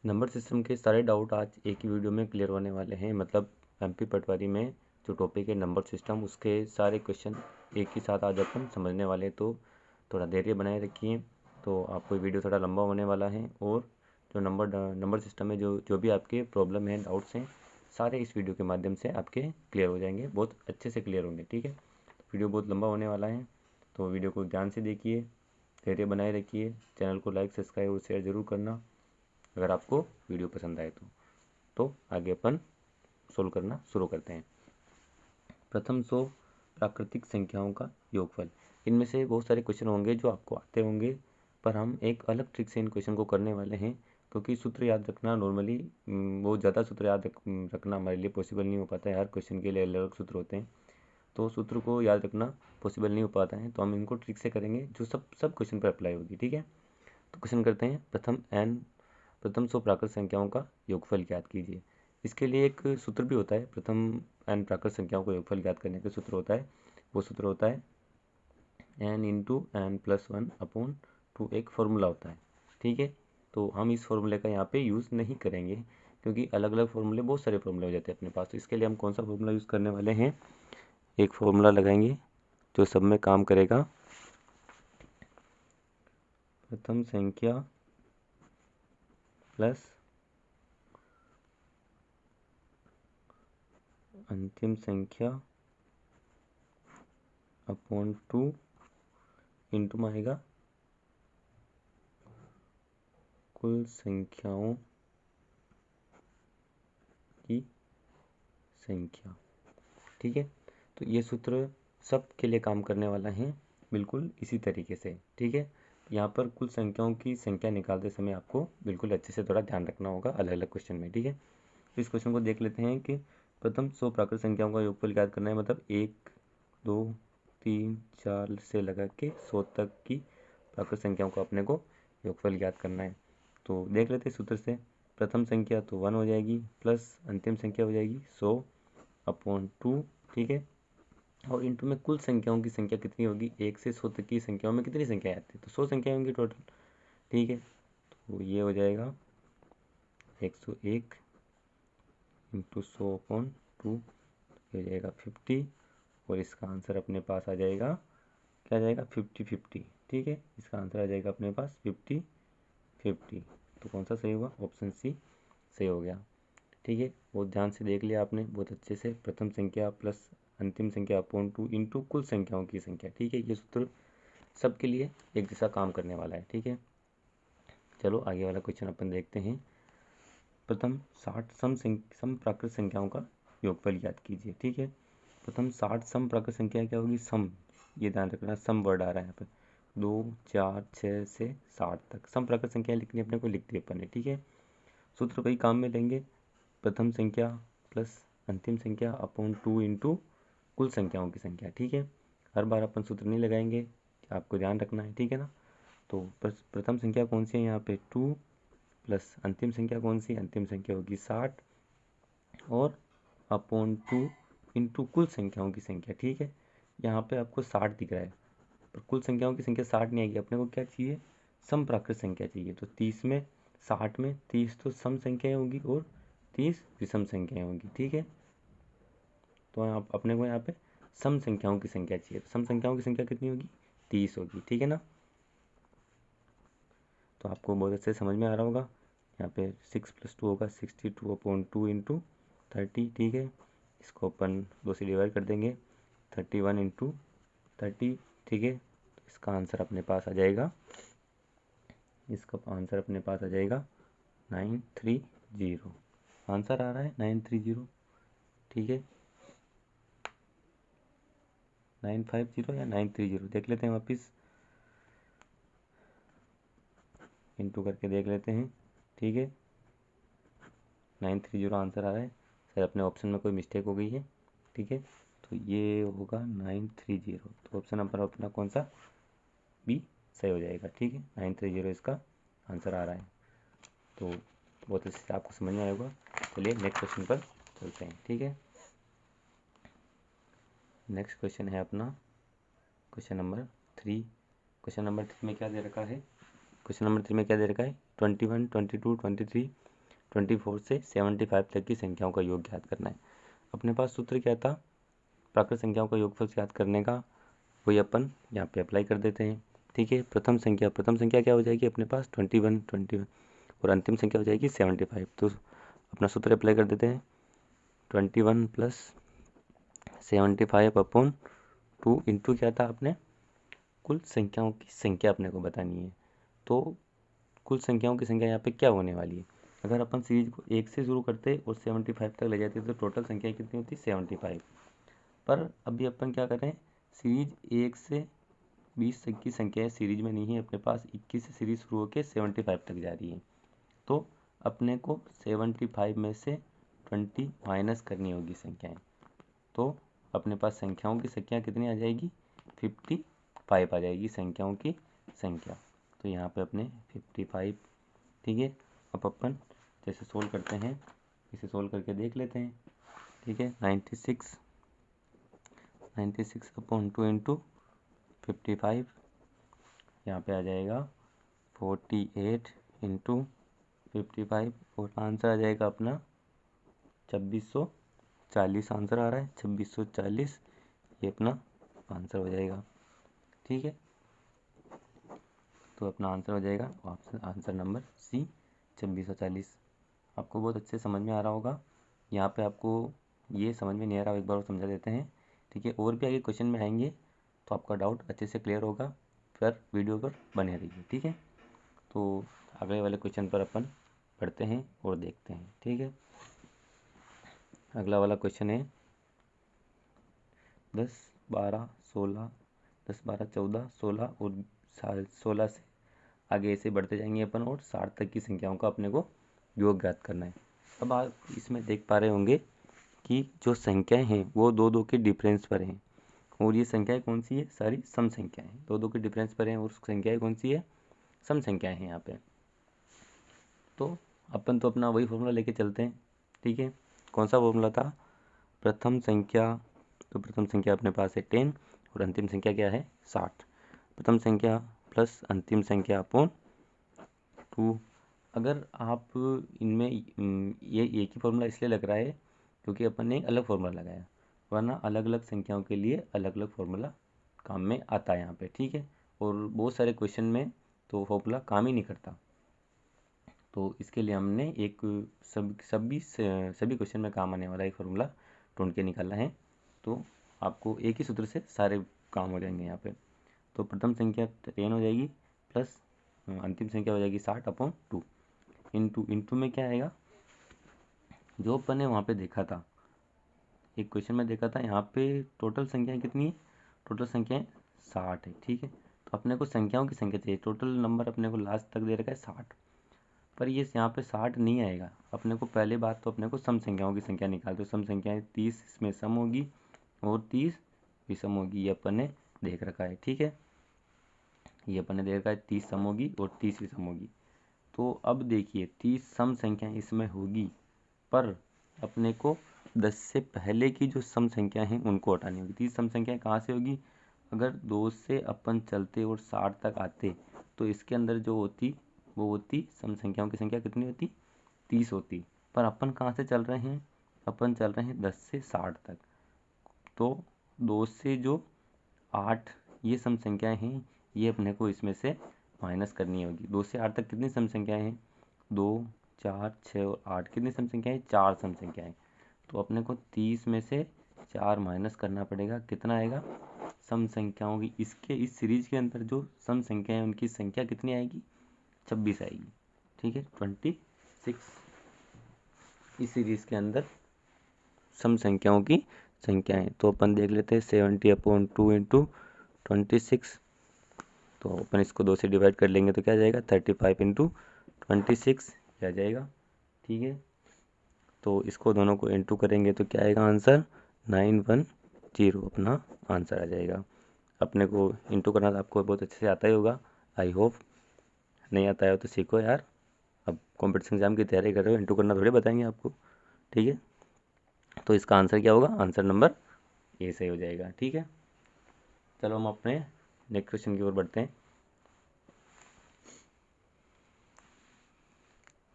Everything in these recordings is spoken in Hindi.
नंबर सिस्टम के सारे डाउट आज एक ही वीडियो में क्लियर होने वाले हैं। मतलब एमपी पटवारी में जो टॉपिक है नंबर सिस्टम, उसके सारे क्वेश्चन एक ही साथ आज अपन समझने वाले हैं। तो थोड़ा धैर्य बनाए रखिए, तो आपको वीडियो थोड़ा लंबा होने वाला है। और जो नंबर सिस्टम में जो जो भी आपके प्रॉब्लम हैं, डाउट्स हैं, सारे इस वीडियो के माध्यम से आपके क्लियर हो जाएंगे, बहुत अच्छे से क्लियर होंगे। ठीक है, वीडियो बहुत लंबा होने वाला है, तो वीडियो को ध्यान से देखिए, धैर्य बनाए रखिए। चैनल को लाइक, सब्सक्राइब और शेयर ज़रूर करना अगर आपको वीडियो पसंद आए तो आगे अपन सोल्व करना शुरू करते हैं। प्रथम 100 प्राकृतिक संख्याओं का योगफल। इनमें से बहुत सारे क्वेश्चन होंगे जो आपको आते होंगे, पर हम एक अलग ट्रिक से इन क्वेश्चन को करने वाले हैं, क्योंकि सूत्र याद रखना नॉर्मली बहुत ज़्यादा सूत्र याद रखना हमारे लिए पॉसिबल नहीं हो पाता है। हर क्वेश्चन के लिए अलग अलग सूत्र होते हैं, तो सूत्र को याद रखना पॉसिबल नहीं हो पाता है। तो हम इनको ट्रिक से करेंगे जो सब क्वेश्चन पर अप्लाई होगी। ठीक है, तो क्वेश्चन करते हैं। प्रथम 100 प्राकृत संख्याओं का योगफल ज्ञात कीजिए। इसके लिए एक सूत्र भी होता है। प्रथम n प्राकृत संख्याओं का योगफल ज्ञात करने का सूत्र होता है, वो सूत्र होता है n into n plus 1 upon 2। एक फॉर्मूला होता है। ठीक है, तो हम इस फॉर्मूले का यहाँ पे यूज़ नहीं करेंगे, क्योंकि अलग अलग फॉर्मूले, बहुत सारे फॉर्मूले हो जाते हैं अपने पास। तो इसके लिए हम कौन सा फॉर्मूला यूज़ करने वाले हैं, एक फॉर्मूला लगाएंगे जो सब में काम करेगा। प्रथम संख्या प्लस अंतिम संख्या अपॉन 2 इंटू में आएगा कुल संख्याओं की संख्या। ठीक है, तो ये सूत्र सब के लिए काम करने वाला है, बिल्कुल इसी तरीके से। ठीक है, यहाँ पर कुल संख्याओं की संख्या निकालते समय आपको बिल्कुल अच्छे से थोड़ा ध्यान रखना होगा अलग अलग क्वेश्चन में। ठीक है, तो इस क्वेश्चन को देख लेते हैं कि प्रथम 100 प्राकृत संख्याओं का योगफल ज्ञात करना है। मतलब 1, 2, 3, 4 से लगा के 100 तक की प्राकृत संख्याओं का अपने को योगफल ज्ञात करना है। तो देख लेते हैं सूत्र से। प्रथम संख्या तो 1 हो जाएगी, प्लस अंतिम संख्या हो जाएगी 100 अपॉन 2। ठीक है, और इंटू में कुल संख्याओं की संख्या कितनी होगी। 1 से 100 तक की संख्याओं में कितनी संख्या आती है, तो 100 संख्या होंगी टोटल। ठीक है, तो ये हो जाएगा 101 इंटू 100 अपॉन 2, हो जाएगा 50। और इसका आंसर अपने पास आ जाएगा, क्या आ जाएगा, 50-50। ठीक है, इसका आंसर आ जाएगा अपने पास 50-50। तो कौन सा सही हुआ, ऑप्शन सी सही हो गया। ठीक है, बहुत ध्यान से देख लिया आपने, बहुत अच्छे से। प्रथम संख्या प्लस अंतिम संख्या अपॉन 2 इंटू कुल संख्याओं की संख्या। ठीक है, ये सूत्र सबके लिए एक जैसा काम करने वाला है। ठीक है, चलो आगे वाला क्वेश्चन अपन देखते हैं। प्रथम 60 सम प्राकृत संख्याओं का योगफल ज्ञात कीजिए। ठीक है, प्रथम 60 सम प्राकृत संख्या क्या होगी, सम, ये ध्यान रखना, सम वर्ड आ रहा है यहाँ पे। 2, 4, 6 से 60 तक सम प्राकृत संख्या लिखनी अपने को, लिख दी अपन ने। ठीक है, सूत्र वही काम में लेंगे, प्रथम संख्या प्लस अंतिम संख्या अपॉन 2 इंटू कुल संख्याओं की संख्या। ठीक है, हर बार अपन सूत्र नहीं लगाएंगे, आपको ध्यान रखना है। ठीक है ना, तो प्रथम संख्या कौन सी है यहाँ पे, 2, प्लस अंतिम संख्या कौन सी, अंतिम संख्या होगी 60 और अपॉन 2 इंटू कुल संख्याओं की संख्या। ठीक है, यहाँ पे आपको 60 दिख रहा है, पर कुल संख्याओं की संख्या 60 नहीं आएगी, अपने को क्या चाहिए, सम प्राकृत संख्या चाहिए। तो 30 में 60 में 30 तो सम संख्याएं होंगी और 30 विषम संख्याएं होंगी। ठीक है, तो आप अपने को यहाँ पे सम संख्याओं की संख्या चाहिए। तो सम संख्याओं की संख्या कितनी होगी, 30 होगी। ठीक है ना, तो आपको बहुत अच्छे समझ में आ रहा होगा। यहाँ पे 6 + 2 होगा 62 अपॉन 2 इंटू 30। ठीक है, इसको अपन 2 से डिवाइड कर देंगे, 31 इंटू 30। ठीक है, तो इसका आंसर अपने पास आ जाएगा, इसका आंसर अपने पास आ जाएगा 930। आंसर आ रहा है 930। ठीक है, 950 या 930 देख लेते हैं, वापस इंटू करके देख लेते हैं। ठीक है, 930 आंसर आ रहा है, शायद अपने ऑप्शन में कोई मिस्टेक हो गई है। ठीक है, तो ये होगा 930, तो ऑप्शन नंबर अपना कौन सा, बी सही हो जाएगा। ठीक है, 930 इसका आंसर आ रहा है। तो बहुत अच्छे से आपको समझ में आएगा। चलिए नेक्स्ट क्वेश्चन पर चलते हैं। ठीक है, नेक्स्ट क्वेश्चन है अपना क्वेश्चन नंबर 3। क्वेश्चन नंबर 3 में क्या दे रखा है, क्वेश्चन नंबर 3 में क्या दे रखा है, 21, 22, 23 24 से 75 तक की संख्याओं का योग ज्ञात करना है। अपने पास सूत्र क्या था प्राकृत संख्याओं का योगफल ज्ञात करने का, वही अपन यहाँ पे अप्लाई कर देते हैं। ठीक है, प्रथम संख्या क्या हो जाएगी अपने पास 21 और अंतिम संख्या हो जाएगी 75। तो अपना सूत्र अप्लाई कर देते हैं 21 + 75/2 इंटू क्या था अपने कुल संख्याओं की संख्या अपने को बतानी है। तो कुल संख्याओं की संख्या यहाँ पे क्या होने वाली है, अगर अपन सीरीज को 1 से शुरू करते और 75 तक ले जाते तो टोटल संख्या कितनी होती 75। पर अभी अपन क्या कर रहे हैं, सीरीज 1 से 20 तक की संख्या सीरीज में नहीं है अपने पास, 21 से सीरीज शुरू होकर 75 तक जा रही है। तो अपने को 75 में से 20 माइनस करनी होगी संख्याएं। तो अपने पास संख्याओं की संख्या कितनी आ जाएगी 55 आ जाएगी संख्याओं की संख्या। तो यहाँ पे अपने 55। ठीक है, अब अपन जैसे सोल्व करते हैं इसे सोल्व करके देख लेते हैं। ठीक है, 96 अपॉन 2 इंटू 55, यहाँ पे आ जाएगा 48 इंटू 55 और आंसर आ जाएगा अपना 2640 आंसर आ रहा है 2640, ये अपना आंसर हो जाएगा। ठीक है, तो अपना आंसर हो जाएगा ऑप्शन आंसर नंबर सी 2640। आपको बहुत अच्छे समझ में आ रहा होगा। यहाँ पे आपको ये समझ में नहीं आ रहा, एक बार और समझा देते हैं। ठीक है, और भी आगे क्वेश्चन में आएंगे तो आपका डाउट अच्छे से क्लियर होगा, फिर वीडियो पर बने रहिए। ठीक है, तो अगले वाले क्वेश्चन पर अपन पढ़ते हैं और देखते हैं। ठीक है, अगला वाला क्वेश्चन है 10, 12, 16, 10, 12, 14, 16 और 16 से आगे ऐसे बढ़ते जाएंगे अपन और 60 तक की संख्याओं का अपने को योग ज्ञात करना है। अब आप इसमें देख पा रहे होंगे कि जो संख्याएं हैं वो दो दो के डिफरेंस पर हैं, और ये संख्याएं कौन सी है, सारी सम संख्याएं हैं, दो दो के डिफरेंस पर हैं और संख्याएं कौन सी है, सम संख्याएं हैं यहाँ पे। तो अपन तो अपना वही फॉर्मूला लेके चलते हैं। ठीक है, कौन सा फॉर्मूला था, प्रथम संख्या, तो प्रथम संख्या अपने पास है 10 और अंतिम संख्या क्या है 60। प्रथम संख्या प्लस अंतिम संख्या अपॉन 2। अगर आप इनमें ये एक ही फॉर्मूला इसलिए लग रहा है क्योंकि अपन ने एक अलग फॉर्मूला लगाया, वरना अलग अलग संख्याओं के लिए अलग अलग फॉर्मूला काम में आता है यहाँ पे। ठीक है, और बहुत सारे क्वेश्चन में तो फॉर्मूला काम ही नहीं करता, तो इसके लिए हमने एक सभी क्वेश्चन में काम आने वाला एक फार्मूला ढूंढ के निकाला है। तो आपको एक ही सूत्र से सारे काम हो जाएंगे यहाँ पे। तो प्रथम संख्या 10 हो जाएगी प्लस अंतिम संख्या हो जाएगी 60/2 इंटू में क्या आएगा, जो अपन ने वहाँ पे देखा था, एक क्वेश्चन में देखा था, यहाँ पे टोटल संख्याएं कितनी है, टोटल संख्याएं 60 है। ठीक है, तो अपने को संख्याओं की संख्या चाहिए, टोटल नंबर अपने को लास्ट तक दे रखा है 60, पर ये यहाँ पे 60 नहीं आएगा। अपने को पहले बात तो अपने को सम संख्याओं की संख्या निकाल दो, सम संख्याएं 30 इसमें सम होगी और 30 भी सम होगी, ये अपन ने देख रखा है। ठीक है, ये अपन ने देख रखा है 30 सम होगी और 30 भी सम होगी। तो अब देखिए 30 सम संख्याएं इसमें होगी, पर अपने को 10 से पहले की जो सम संख्या हैं उनको हटानी होगी। 30 सम संख्याएं कहाँ से होगी, अगर 2 से अपन चलते और 60 तक आते तो इसके अंदर जो होती वो होती सम संख्याओं की संख्या कितनी होती 30 होती, पर अपन कहाँ से चल रहे हैं, अपन चल रहे हैं 10 से 60 तक। तो 2 से जो 8 ये सम संख्याएं हैं, ये अपने को इसमें से माइनस करनी होगी। 2 से 8 तक कितनी सम संख्याएं हैं, 2, 4, 6 और 8, कितनी सम संख्याएं, 4 सम संख्याएं। तो अपने को 30 में से 4 माइनस करना पड़ेगा, कितना आएगा, सम संख्याओं की इसके इस सीरीज के अंदर जो सम संख्या है उनकी संख्या कितनी आएगी 26 आएगी। ठीक है, 26 इस सीरीज के अंदर सम संख्याओं की संख्याएं। तो अपन देख लेते हैं 70/2 इंटू 26, तो अपन इसको 2 से डिवाइड कर लेंगे तो क्या आ जाएगा 35 इंटू 26 आ जाएगा। ठीक है, तो इसको दोनों को इंटू करेंगे तो क्या आएगा आंसर 910 अपना आंसर आ जाएगा। अपने को इंटू करना आपको बहुत अच्छे से आता ही होगा, आई होप। नहीं आता है तो सीखो यार, अब कॉम्पिटिशन एग्जाम की तैयारी कर रहे हो, इंटू करना थोड़ी बताएंगे आपको। ठीक है, तो इसका आंसर क्या होगा, आंसर नंबर ए सही हो जाएगा। ठीक है, चलो हम अपने नेक्स्ट क्वेश्चन की ओर बढ़ते हैं।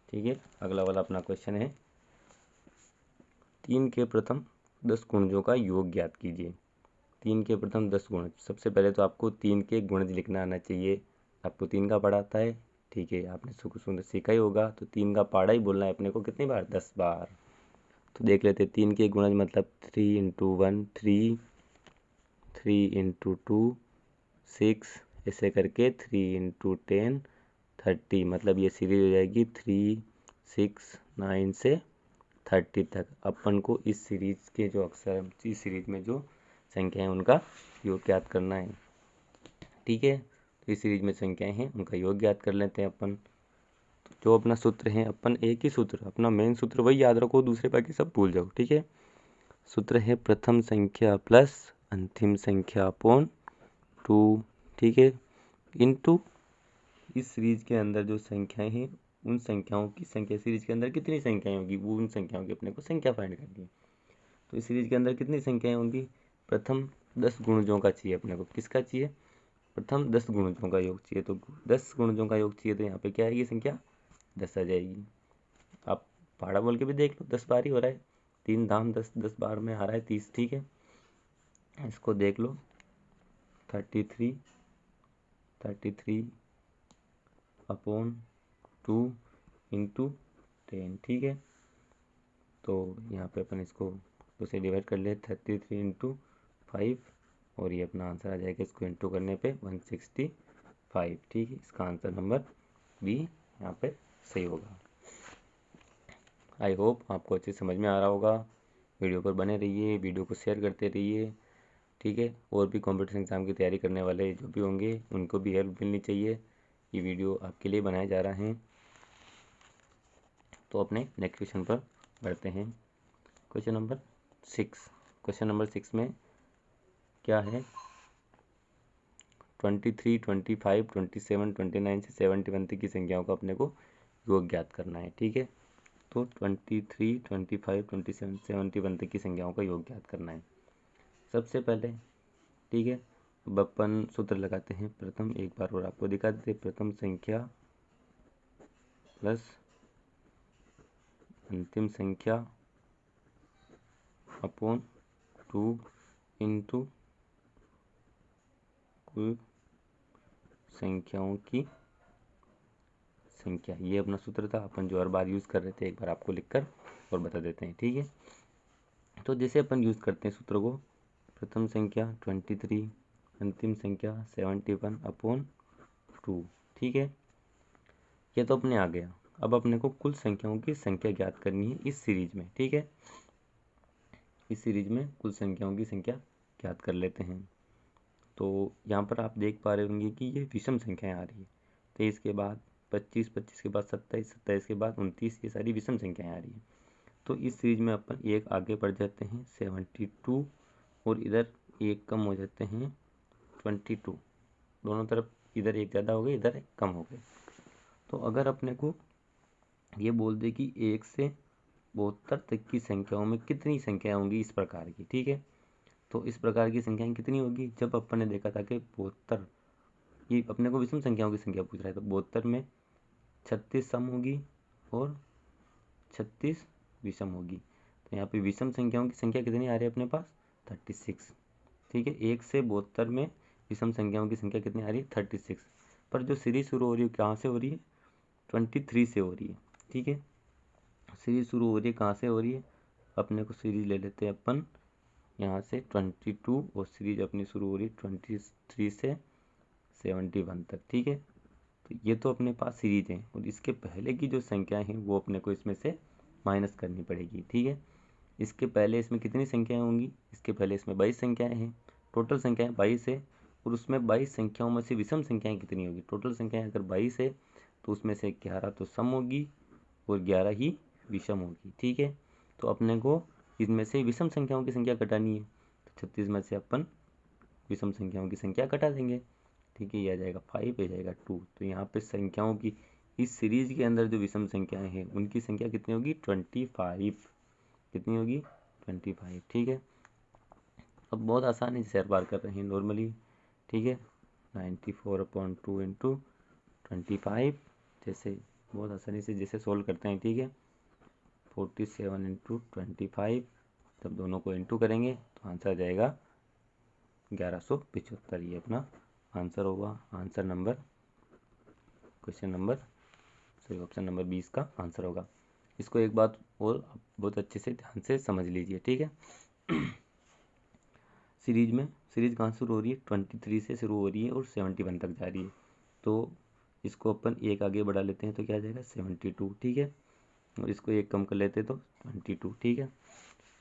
ठीक है, अगला वाला अपना क्वेश्चन है 3 के प्रथम 10 गुणजों का योग ज्ञात कीजिए। 3 के प्रथम 10 गुणज, सबसे पहले तो आपको 3 के गुणज लिखना आना चाहिए। आपको 3 का पढ़ा आता है, ठीक है, आपने सुंदर सीखा ही होगा। तो 3 का पढ़ा ही बोलना है अपने को, कितनी बार? 10 बार। तो देख लेते हैं 3 के गुणज मतलब 3 इंटू 1 3, 3 इंटू 2 6, ऐसे करके 3 इंटू 10 30, मतलब ये सीरीज हो जाएगी 3 6 9 से 30 तक। अपन को इस सीरीज के जो अक्षर, इस सीरीज में जो संख्या है उनका योग ज्ञात करना है, ठीक है। तो इस सीरीज में संख्याएं हैं, उनका योग ज्ञात कर लेते हैं अपन। तो जो अपना सूत्र है, अपन एक ही सूत्र, अपना मेन सूत्र वही याद रखो, दूसरे बाकी सब भूल जाओ, ठीक है। सूत्र है प्रथम संख्या प्लस अंतिम संख्या अपॉन 2, ठीक है, इनटू इस सीरीज के अंदर जो संख्याएं हैं उन संख्याओं की संख्या, सीरीज के अंदर कितनी संख्याएं होगी वो उन संख्याओं की अपने को संख्या फाइंड करनी है। तो इस सीरीज के अंदर कितनी संख्याएं होंगी? प्रथम 10 गुणजों का चाहिए अपने को। किसका चाहिए? प्रथम 10 गुणजों का योग चाहिए। तो 10 गुणजों का योग चाहिए, तो यहाँ पे क्या आएगी संख्या? 10 आ जाएगी। आप पहाड़ा बोल के भी देख लो, 10 बार ही हो रहा है, 3 धाम 10, 10 बार में आ रहा है 30, ठीक है। इसको देख लो 33 अपॉन 2 इंटू 10, ठीक है। तो यहाँ पे अपन इसको 2 से डिवाइड कर ले, 33 इंटू 5, और ये अपना आंसर आ जाएगा इसको इंटू करने पे 165, ठीक है। इसका आंसर नंबर बी यहाँ पे सही होगा। आई होप आपको अच्छे समझ में आ रहा होगा। वीडियो पर बने रहिए, वीडियो को शेयर करते रहिए, ठीक है। और भी कॉम्पिटिशन एग्ज़ाम की तैयारी करने वाले जो भी होंगे उनको भी हेल्प मिलनी चाहिए। ये वीडियो आपके लिए बनाया जा रहा है। तो अपने नेक्स्ट क्वेश्चन पर बढ़ते हैं। Question number 6। क्वेश्चन नंबर 6 में क्या है? 23, 25, 27, 29 से 71 तक की संख्याओं का अपने को योग ज्ञात करना है, ठीक है। तो 23, 25, 27, 71 तक की संख्याओं का योग ज्ञात करना है सबसे पहले, ठीक है। अब अपन सूत्र लगाते हैं। प्रथम, एक बार और आपको दिखा देते, प्रथम संख्या प्लस अंतिम संख्या अपॉन 2 इंटू कुल संख्याओं की संख्या। ये अपना सूत्र था, अपन जो हर बार यूज़ कर रहे थे, एक बार आपको लिखकर और बता देते हैं, ठीक है। तो जैसे अपन यूज़ करते हैं सूत्र को, प्रथम संख्या 23, अंतिम संख्या 71 अपॉन 2, ठीक है। ये तो अपने आ गया। अब अपने को कुल संख्याओं की संख्या ज्ञात करनी है इस सीरीज में, ठीक है। इस सीरीज में कुल संख्याओं की संख्या ज्ञात कर लेते हैं। तो यहाँ पर आप देख पा रहे होंगे कि ये विषम संख्याएं आ रही है। 23 के बाद 25, 25 के बाद 27, 27 के बाद 29, ये सारी विषम संख्याएं आ रही है। तो इस सीरीज में अपन एक आगे बढ़ जाते हैं 72, और इधर एक कम हो जाते हैं 22। दोनों तरफ इधर एक ज़्यादा हो गए, इधर एक कम हो गए। तो अगर अपने को ये बोल दे कि 1 से 72 तक की संख्याओं में कितनी संख्याएं होंगी इस प्रकार की, ठीक है। तो इस प्रकार की संख्याएं कितनी होगी? जब अपन ने देखा था कि 72, ये अपने को विषम संख्याओं की संख्या पूछ रहा है, तो 72 में 36 सम होगी और 36 विषम होगी। तो यहाँ पे विषम संख्याओं की संख्या कितनी आ रही है अपने पास? 36, ठीक है। 1 से 72 में विषम संख्याओं की संख्या कितनी आ रही है? 36। पर जो सीरीज शुरू हो रही है कहाँ से हो रही है? 23 से हो रही है, ठीक है। सीरीज शुरू हो रही है कहाँ से हो रही है? अपने को सीरीज ले लेते हैं अपन यहाँ से 22, और सीरीज अपनी शुरू हो रही है 23 से 71 तक, ठीक है। तो ये तो अपने पास सीरीज है, और इसके पहले की जो संख्याएं हैं वो अपने को इसमें से माइनस करनी पड़ेगी, ठीक है। इसके पहले इसमें कितनी संख्याएं होंगी? इसके पहले इसमें 22 संख्याएं हैं। टोटल संख्याएं 22 है, और उसमें 22 संख्याओं में से विषम संख्याएं कितनी होगी? टोटल संख्याएं अगर 22 है तो उसमें से 11 तो सम होगी और 11 ही विषम होगी, ठीक है। तो अपने को इसमें से विषम संख्याओं की संख्या घटानी है, तो 36 में से अपन विषम संख्याओं की संख्या घटा देंगे, ठीक है। ये आ जाएगा 5, ये जाएगा 2। तो यहाँ पे संख्याओं की इस सीरीज के अंदर जो विषम संख्याएं हैं उनकी संख्या कितनी होगी? 25। कितनी होगी? 25, ठीक है। अब बहुत आसानी से हर बार कर रहे हैं नॉर्मली, ठीक है। 94/2 इंटू 25, जैसे बहुत आसानी से जैसे सोल्व करते हैं, ठीक है। 47 इंटू 25, जब दोनों को इंटू करेंगे तो आंसर आ जाएगा 1175। ये अपना आंसर होगा। Answer number question number sorry option number 20 का आंसर होगा। इसको एक बात और बहुत अच्छे से ध्यान से समझ लीजिए, ठीक है। सीरीज कहाँ शुरू हो रही है, 23 से शुरू हो रही है और 71 तक जा रही है। तो इसको अपन एक आगे बढ़ा लेते हैं तो क्या आ जाएगा 72, ठीक है। और इसको एक कम कर लेते हैं तो 22, ठीक है।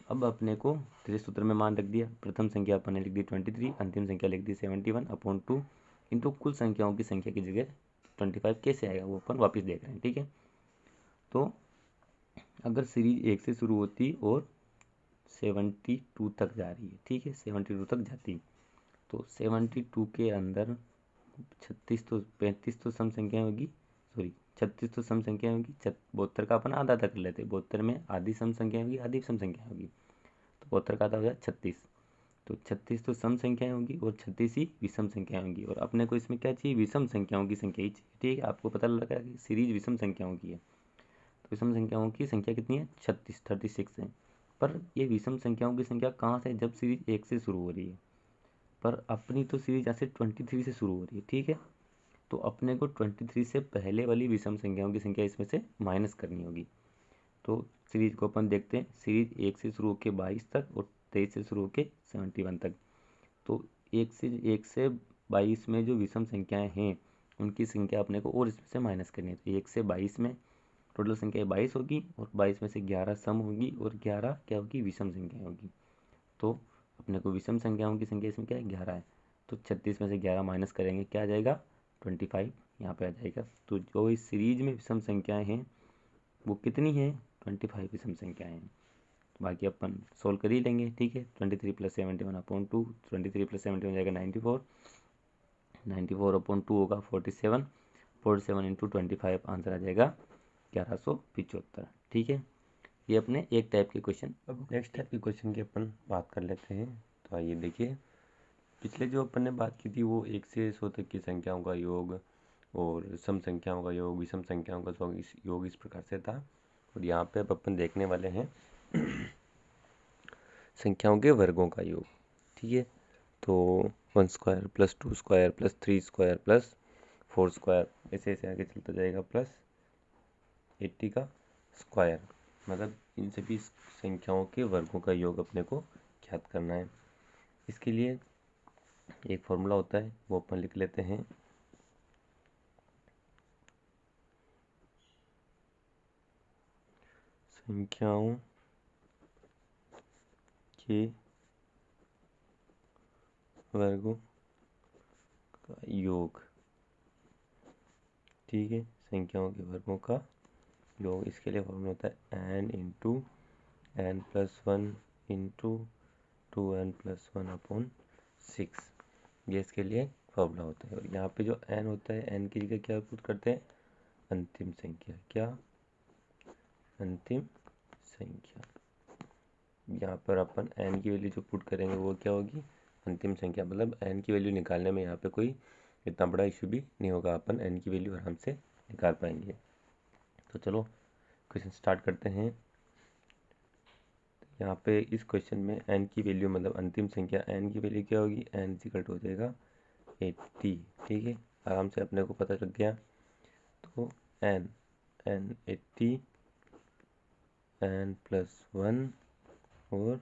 अब अपने को तेरे सूत्र में मान रख दिया। प्रथम संख्या अपन ने लिख दी 23, अंतिम संख्या लिख दी 71/2 इंटू कुल संख्याओं की संख्या की जगह 25 कैसे आएगा वो अपन वापस देख रहे हैं, ठीक है। तो अगर सीरीज 1 से शुरू होती और 72 तक जा रही है, ठीक है, 72 तक जाती, तो 72 के अंदर 35 तो सम संख्या होगी, सॉरी 36 तो सम संख्या होगी। 72 का अपन आधा आधा कर लेते हैं। 72 में आधी सम संख्या होगी, आधी सम संख्या होगी, तो 72 का आधा हो जाए 36। तो 36 तो सम संख्याएं होंगी और 36 ही विषम संख्याएं होंगी। और अपने को इसमें क्या चाहिए, विषम संख्याओं की संख्या ही चाहिए, ठीक है। आपको पता लगा कि सीरीज विषम संख्याओं की है, तो विषम संख्याओं की संख्या कितनी है, 36 है। पर ये विषम संख्याओं की संख्या कहाँ से, जब सीरीज 1 से शुरू हो रही है। पर अपनी तो सीरीज ऐसे 23 से शुरू हो रही है, ठीक है। तो अपने को 23 से पहले वाली विषम संख्याओं की संख्या इसमें से माइनस करनी होगी। तो सीरीज को अपन देखते हैं। सीरीज 1 से शुरू होकर 22 तक और 23 से शुरू होकर 71 तक। तो 1 से 22 में जो विषम संख्याएं हैं उनकी संख्या अपने को और इसमें से माइनस करनी है। तो 1 से 22 में टोटल संख्या 22 होगी और 22 में से 11 सम होगी और 11 क्या होगी, विषम संख्या होगी। तो अपने को विषम संख्याओं की संख्या इसमें क्या है, 11 है। तो 36 में से 11 माइनस करेंगे, क्या आ जाएगा 25 यहाँ पे आ जाएगा। तो जो इस सीरीज में विषम संख्याएं हैं वो कितनी है, 25 विषम संख्याएं हैं। बाकी अपन सोल्व कर ही लेंगे, ठीक है। 23 + 71/2, 23 + 71 हो जाएगा 94, 94/2 होगा 47, 47 इंटू 25 आंसर आ जाएगा 1175, ठीक है। ये अपने एक टाइप के क्वेश्चन। अब नेक्स्ट टाइप के क्वेश्चन की अपन बात कर लेते हैं। तो आइए देखिए, पिछले जो अपन ने बात की थी वो 1 से 100 तक की संख्याओं का योग और सम संख्याओं का योग, विषम संख्याओं का योग इस प्रकार से था। और यहाँ पे अब अपन देखने वाले हैं संख्याओं के वर्गों का योग, ठीक है। तो 1 square plus 2 square plus 3 square plus 4 square ऐसे ऐसे आगे चलता जाएगा प्लस 80 का स्क्वायर। मतलब इन सभी संख्याओं के वर्गों का योग अपने को ज्ञात करना है। इसके लिए एक फॉर्मूला होता है वो अपन लिख लेते हैं। संख्याओं के वर्गों का योग, ठीक है, संख्याओं के वर्गों का योग। इसके लिए फॉर्मूला होता है n into n+1 into 2n+1/6। ये इसके लिए फॉर्मूला होता है। और यहाँ पे जो n होता है, n की जगह क्या पुट करते हैं, अंतिम संख्या। क्या, अंतिम संख्या। यहाँ पर अपन n की वैल्यू जो पुट करेंगे वो क्या होगी, अंतिम संख्या। मतलब n की वैल्यू निकालने में यहाँ पे कोई इतना बड़ा इशू भी नहीं होगा, अपन n की वैल्यू आराम से निकाल पाएंगे। तो चलो क्वेश्चन स्टार्ट करते हैं। यहाँ पे इस क्वेश्चन में n की वैल्यू मतलब अंतिम संख्या n की वैल्यू क्या होगी, n = हो जाएगा 80, ठीक है। आराम से अपने को पता लग गया। तो n 80, n+1 और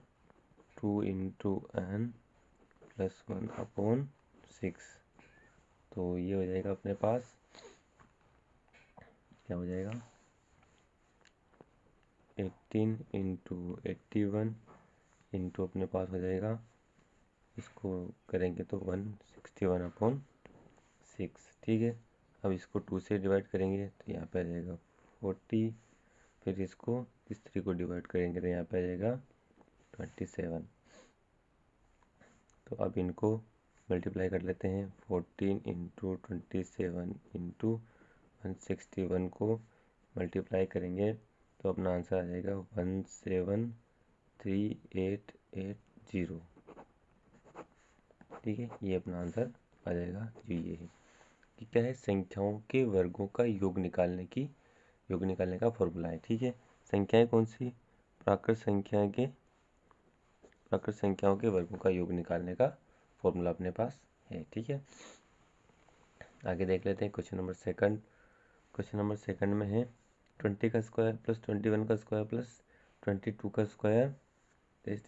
2 इंटू n+1/6। तो ये हो जाएगा अपने पास, क्या हो जाएगा 18 इंटू 81 इंटू अपने पास हो जाएगा, इसको करेंगे तो 161/6, ठीक है। अब इसको 2 से डिवाइड करेंगे तो यहाँ पे आ जाएगा 40, फिर इसको इस 3 को डिवाइड करेंगे तो यहाँ पे आ जाएगा 27। तो अब इनको मल्टीप्लाई कर लेते हैं। 14 इंटू 27 इंटू 161 को मल्टीप्लाई करेंगे तो अपना आंसर आ जाएगा 173,880, ठीक है। ये अपना आंसर आ जाएगा। जो ये है कि क्या है, संख्याओं के वर्गों का योग निकालने की योग निकालने का फॉर्मूला है। ठीक है, संख्याएं कौन सी? प्राकृत संख्याओं के वर्गों का योग निकालने का फॉर्मूला अपने पास है। ठीक है, आगे देख लेते हैं question number second. Question number second में है 20 का स्क्वायर प्लस 21 का स्क्वायर प्लस 22 का स्क्वायर देश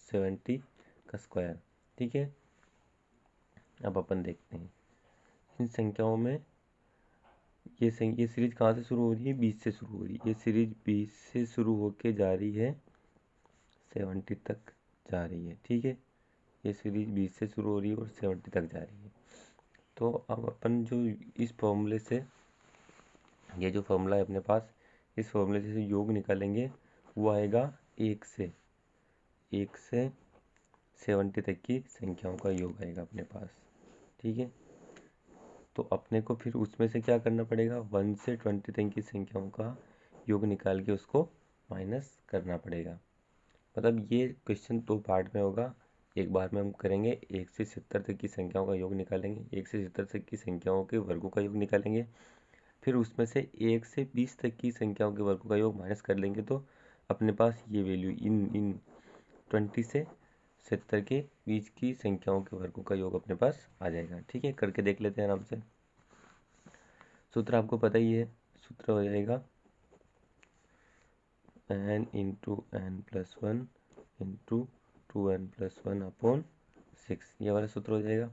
70 का स्क्वायर। ठीक है, अब अपन देखते हैं इन संख्याओं में ये सीरीज कहाँ से शुरू हो रही है? 20 से शुरू हो रही है। ये सीरीज 20 से शुरू होके जा रही है 70 तक जा रही है। ठीक है, ये सीरीज 20 से शुरू हो रही है और 70 तक जा रही है। तो अब अपन जो इस फॉर्मूले से, ये जो फॉर्मूला है अपने पास, इस फॉर्मूले से योग निकालेंगे वो आएगा 1 से 70 तक की संख्याओं का योग आएगा अपने पास। ठीक है, तो अपने को फिर उसमें से क्या करना पड़ेगा? 1 से 20 तक की संख्याओं का योग निकाल के उसको माइनस करना पड़ेगा। मतलब ये क्वेश्चन 2 पार्ट में होगा। एक बार में हम करेंगे 1 से 70 तक की संख्याओं का योग निकालेंगे, 1 से 70 तक की संख्याओं के वर्गों का योग निकालेंगे, फिर उसमें से 1 से 20 तक की संख्याओं के वर्गों का योग माइनस कर लेंगे। तो अपने पास ये वैल्यू इन 20 से 70 के बीच की संख्याओं के वर्गों का योग अपने पास आ जाएगा। ठीक है, करके देख लेते हैं आराम से। सूत्र आपको पता ही है, सूत्र हो जाएगा n into n plus 1 into 2n+1 upon 6, ये वाला सूत्र हो जाएगा।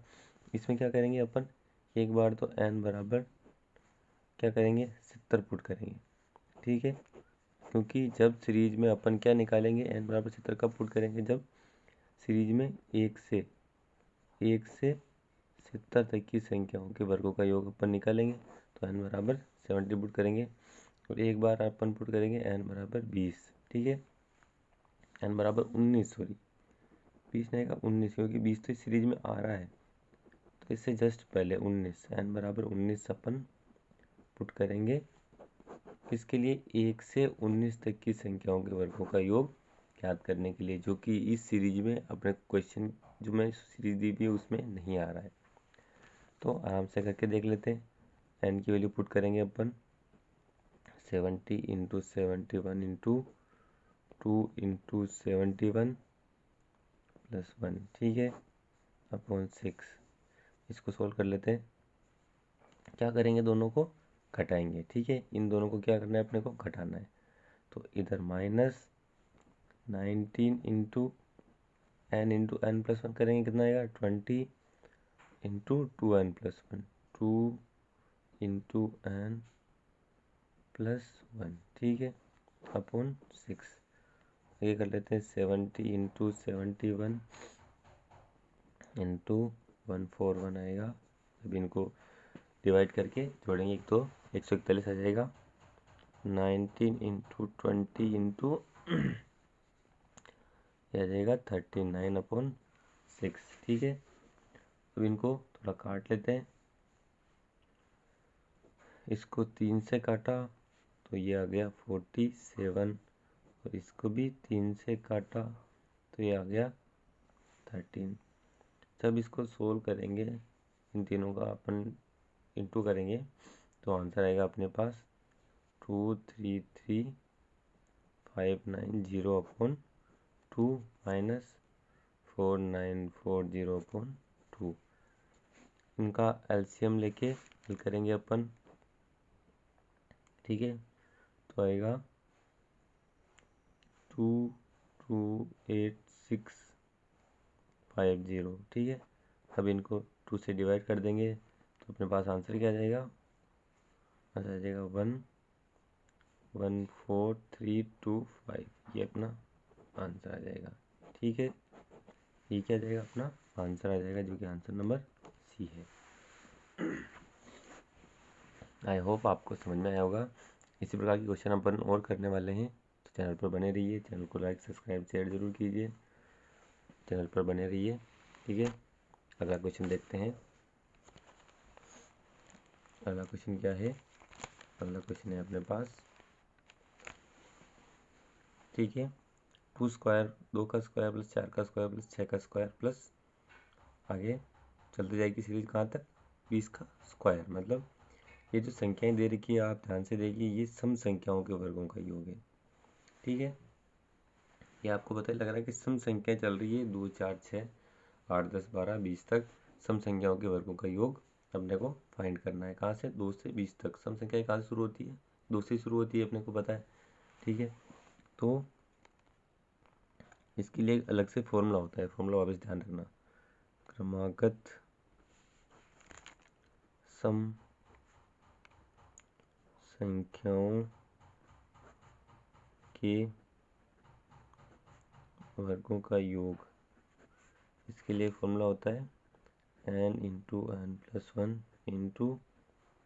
इसमें क्या करेंगे अपन? एक बार तो n बराबर क्या करेंगे? 70 पुट करेंगे। ठीक है, क्योंकि जब सीरीज में अपन क्या निकालेंगे? n बराबर 70 कब पुट करेंगे? जब सीरीज में 1 से 70 तक की संख्याओं के वर्गों का योग अपन निकालेंगे। तो n बराबर 70 पुट करेंगे और एक बार अपन पुट करेंगे n बराबर 20। ठीक है, n बराबर 19, सॉरी 20 नहीं का 19, क्योंकि 20 तो सीरीज में आ रहा है, तो इससे जस्ट पहले 19, n बराबर 19 अपन पुट करेंगे। इसके लिए 1 से 19 तक की संख्याओं के वर्गों का योग याद करने के लिए, जो कि इस सीरीज में अपने क्वेश्चन जो मैं सीरीज दी हुई है उसमें नहीं आ रहा है। तो आराम से करके देख लेते हैं। n की वैल्यू पुट करेंगे अपन 70 इंटू 71 इंटू 2 इंटू 71 प्लस 1। ठीक है, अपॉन 6। इसको सोल्व कर लेते हैं। क्या करेंगे? दोनों को घटाएंगे। ठीक है, इन दोनों को क्या करना है? अपने को घटाना है। तो इधर माइनस 19 इंटू n प्लस 1 करेंगे, कितना आएगा? 20 into 2n+1, 2 into n plus 1। ठीक है, अपॉन 6। ये कर लेते हैं 70 इंटू 71 इंटू 141 आएगा। अब इनको डिवाइड करके जोड़ेंगे तो 141 आ जाएगा। 19 इंटू 20 इंटू यह आ जाएगा 39/6। ठीक है, अब इनको थोड़ा काट लेते हैं। इसको 3 से काटा तो ये आ गया 47, और इसको भी 3 से काटा तो ये आ गया 13। जब इसको सोल्व करेंगे, इन तीनों का अपन इंटू करेंगे, तो आंसर आएगा अपने पास 233,590/2 माइनस 4940/2। इनका एलसीएम लेके हल करेंगे अपन। ठीक है, तो आएगा 228,650। ठीक है, अब इनको 2 से डिवाइड कर देंगे तो अपने पास आंसर क्या आ जाएगा? आंसर आ जाएगा 114,325। ये अपना आंसर आ जाएगा। ठीक है, ये क्या आ जाएगा? अपना आंसर आ जाएगा, जो कि आंसर नंबर सी है। आई होप आपको समझ में आया होगा। इसी प्रकार की क्वेश्चन अपन और करने वाले हैं, तो चैनल पर बने रहिए। चैनल को लाइक, सब्सक्राइब, शेयर जरूर कीजिए। चैनल पर बने रहिए। ठीक है, अगला क्वेश्चन देखते हैं। अगला क्वेश्चन क्या है? अगला क्वेश्चन है अपने पास, ठीक है, 2 स्क्वायर, 2 का स्क्वायर प्लस 4 का स्क्वायर प्लस 6 का स्क्वायर प्लस, आगे चलते जाएगी सीरीज कहाँ तक? 20 का स्क्वायर, मतलब ये जो संख्याएं दे रखी है आप ध्यान से देखिए, ये सम संख्याओं के वर्गों का योग है। ठीक है, ये आपको पता लग रहा है कि सम संख्याएं चल रही है 2 4 6 8 10 12 20 तक सम संख्याओं के वर्गों का योग अपने को फाइंड करना है। कहाँ से? 2 से 20 तक। सम संख्या कहाँ से शुरू होती है? 2 से शुरू होती है, अपने को पता है। ठीक है, तो इसके लिए एक अलग से फॉर्मूला होता है, फॉर्मूला वापस ध्यान रखना। क्रमागत सम संख्याओं के वर्गों का योग, इसके लिए फॉर्मूला होता है n into n plus one into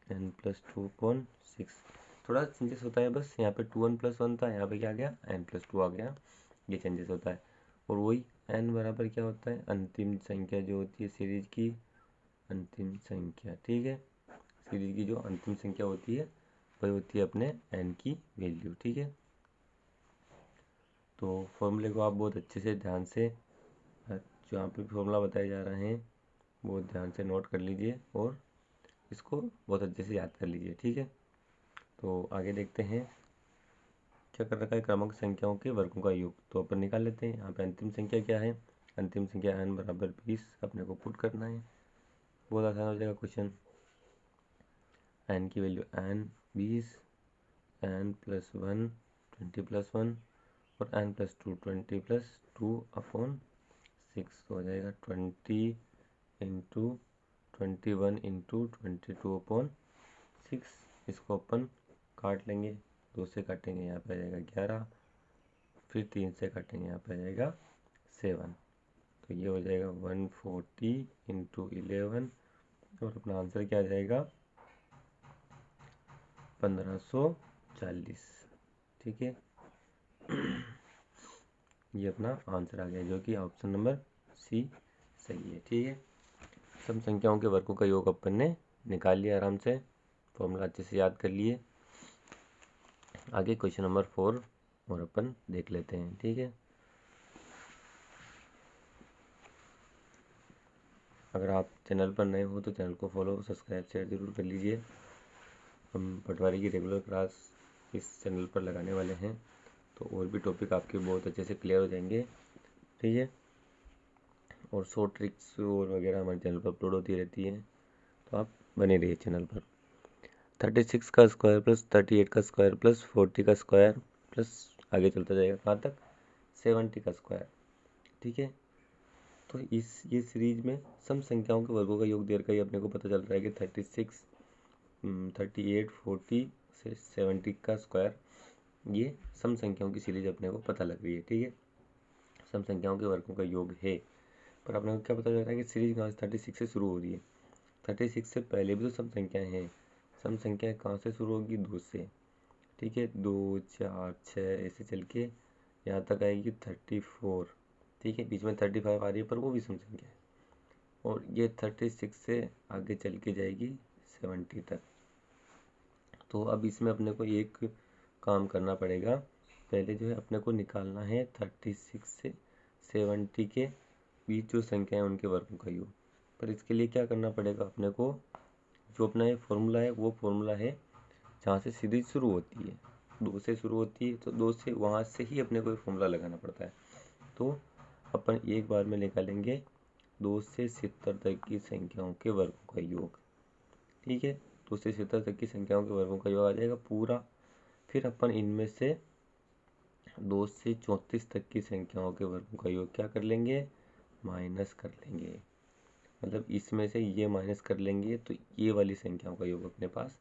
n plus 2/6। थोड़ा चेंजेस होता है बस, यहाँ पे 2n प्लस 1 था, यहाँ पे क्या आ गया n प्लस 2 आ गया, ये चेंजेस होता है। और वही n बराबर क्या होता है? अंतिम संख्या जो होती है सीरीज की अंतिम संख्या। ठीक है, सीरीज की जो अंतिम संख्या होती है वही होती है अपने n की वैल्यू। ठीक है, तो फॉर्मूले को आप बहुत अच्छे से ध्यान से जो यहाँ पे फॉर्मूला बताए जा रहे हैं बहुत ध्यान से नोट कर लीजिए और इसको बहुत अच्छे से याद कर लीजिए। ठीक है, तो आगे देखते हैं क्या कर रखा है, क्रमांक संख्याओं के वर्गों का योग। तो अपन निकाल लेते हैं। यहाँ पे अंतिम संख्या क्या है? अंतिम संख्या n बराबर 20 अपने को पुट करना है। बहुत आसान हो जाएगा क्वेश्चन। n की value n 20, n plus 1 20 plus 1 और n प्लस 2 20 प्लस 2/6 हो जाएगा 20 इंटू 21 इंटू 22/6। इसको अपन काट लेंगे, 2 से काटेंगे यहाँ पे आ जाएगा 11, फिर 3 से काटेंगे यहाँ पे आ जाएगा 7। तो ये हो जाएगा 140 इंटू 11 और अपना आंसर क्या आ जाएगा? 1540। ठीक है, ये अपना आंसर आ गया जो कि ऑप्शन नंबर सी सही है। ठीक है, सम संख्याओं के वर्गों का योग अपन ने निकाल लिया आराम से, फॉर्मूला अच्छे से याद कर लिए। आगे क्वेश्चन नंबर 4 और अपन देख लेते हैं। ठीक है, अगर आप चैनल पर नए हो तो चैनल को फॉलो सब्सक्राइब शेयर जरूर कर लीजिए। हम पटवारी की रेगुलर क्लास इस चैनल पर लगाने वाले हैं, तो और भी टॉपिक आपके बहुत अच्छे से क्लियर हो जाएंगे। ठीक है, और शॉर्ट ट्रिक्स और वगैरह हमारे चैनल पर अपलोड होती रहती है, तो आप बने रहिए चैनल पर। 36 का स्क्वायर प्लस 38 का स्क्वायर प्लस 40 का स्क्वायर प्लस आगे चलता जाएगा कहाँ तक? 70 का स्क्वायर। ठीक है, तो ये सीरीज में सम संख्याओं के वर्गों का योग दे रखा है। अपने को पता चल रहा है कि 36 38 40 से 70 का स्क्वायर, ये सम संख्याओं की सीरीज अपने को पता लग रही है। ठीक है, सम संख्याओं के वर्गों का योग है, पर अपने को क्या पता चल रहा है कि सीरीज कहाँ से 36 से शुरू हो रही है। 36 से पहले भी तो सम संख्याएं हैं। सम संख्याएं कहाँ से शुरू होगी? 2 से। ठीक है, 2 4 6 ऐसे चल के यहाँ तक आएगी 34। ठीक है, बीच में 35 आ रही है पर वो भी सम संख्या है। और ये 36 से आगे चल के जाएगी 70 तक। तो अब इसमें अपने को एक काम करना पड़ेगा, पहले जो है अपने को निकालना है 36 से 70 के बीच जो संख्या है उनके वर्गों का योग। पर इसके लिए क्या करना पड़ेगा अपने को? जो अपना ये फॉर्मूला है वो फॉर्मूला है जहाँ से सीरीज शुरू होती है, 2 से शुरू होती है, तो 2 से वहाँ से ही अपने को फॉर्मूला लगाना पड़ता है। तो अपन एक बार में निकालेंगे 2 से 70 तक की संख्याओं के वर्गों का योग। ठीक है, 2 से 70 तक की संख्याओं के वर्गों का योग आ जाएगा पूरा। फिर अपन इनमें से 2 से 34 तक की संख्याओं के वर्गों का योग क्या कर लेंगे? माइनस कर लेंगे। मतलब इसमें से ये माइनस कर लेंगे तो ये वाली संख्याओं का योग अपने पास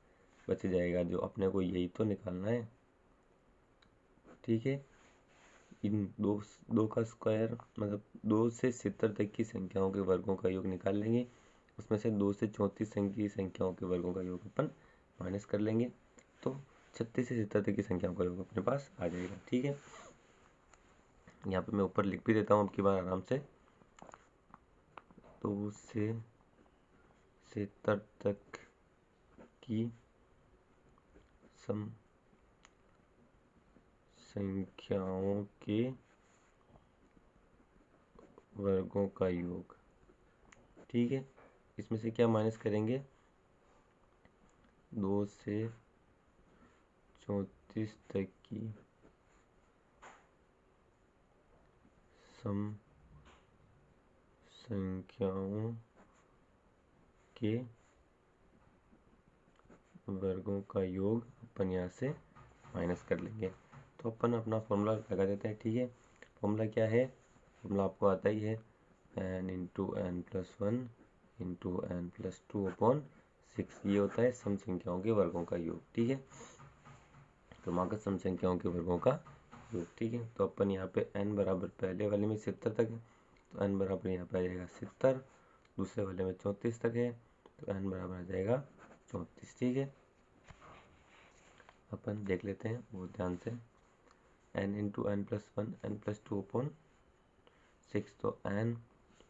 बच जाएगा, जो अपने को यही तो निकालना है। ठीक है, इन दो का स्क्वायर मतलब 2 से 70 तक की संख्याओं के वर्गों का योग निकाल लेंगे। उसमें से 2 से 34 की संख्याओं के वर्गों का योग अपन माइनस कर लेंगे, तो 36 से 70 तक की संख्याओं का योग अपने पास आ जाएगा। ठीक है, यहाँ पे मैं ऊपर लिख भी देता हूँ अब की बार आराम से। 2 से 70 तक की सम संख्याओं के वर्गों का योग। ठीक है, इसमें से क्या माइनस करेंगे? 2 से 34 तक की सम संख्याओं के वर्गों का योग अपन यहाँ से माइनस कर लेंगे। तो अपन अपना फॉर्मूला लगा देते हैं, ठीक है। फॉर्मूला क्या है? फॉर्मूला आपको आता ही है, n into n plus 1 into n plus 2 upon 6। ये होता है सम संख्याओं के वर्गों का योग, ठीक है। क्रमागत सम संख्याओं के वर्गों का योग, ठीक है। तो अपन यहाँ पे n बराबर पहले वाले में 70 तक है, तो n बराबर यहाँ पे आ जाएगा 70। दूसरे वाले में 34 तक है, तो n बराबर आ जाएगा 34, ठीक है। अपन देख लेते हैं बहुत ध्यान से। n into n plus 1 n plus 2 upon 6, तो n